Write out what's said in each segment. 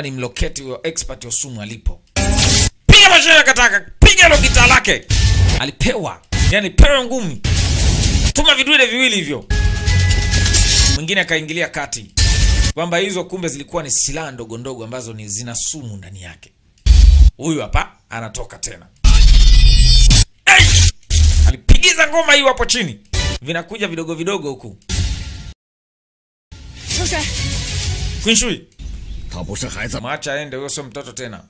ni mloketi huyo expert wa sumu alipo. Piga mashine akataka, piga hilo gitaa lake. Alipewa, yani pewa ngumi. Tuma vidude viwili hivyo. Mwingine akaingilia kati. Kwamba hizo kumbe zilikuwa ni silaha ndogo ndogo ambazo ni zina sumu ndani yake. Huyu hapa anatoka tena. Hey! Alipigiza ngoma hiyo hapo chini. Vinakuja vidogo vidogo huku. Queen Shui. Maacha aende, huyo sio mtoto tena.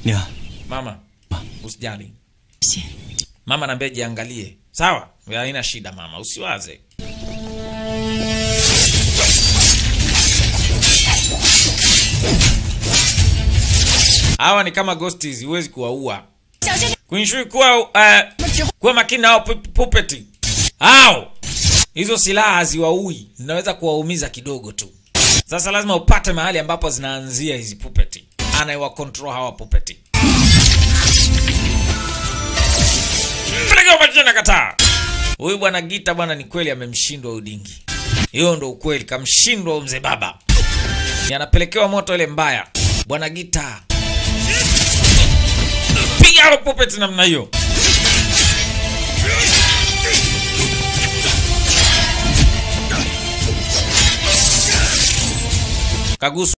Nia. Mama, usijali. Mama naambia jiangalie. Sawa? Haina shida mama, usiwaze. Hawa ni kama ghosties, huwezi kuwaua. Queen Shui kuwa makini nao puppet. Hao. Hizo silaha haziwaui, zinaweza kuwaumiza kidogo tu. Sasa lazima upate mahali ambapo zinaanzia hizi puppet. Anaiwa control hawa puppet. Peleka machina kataa. Huyu bwana Gita bwana ni kweli amemshindwa Udingi. Hiyo ndo ukweli, kamshindwa mzee baba. Yanapelekewa moto ile mbaya. Bwana Gita. Piga hapo puppet namna hiyo. Kagusu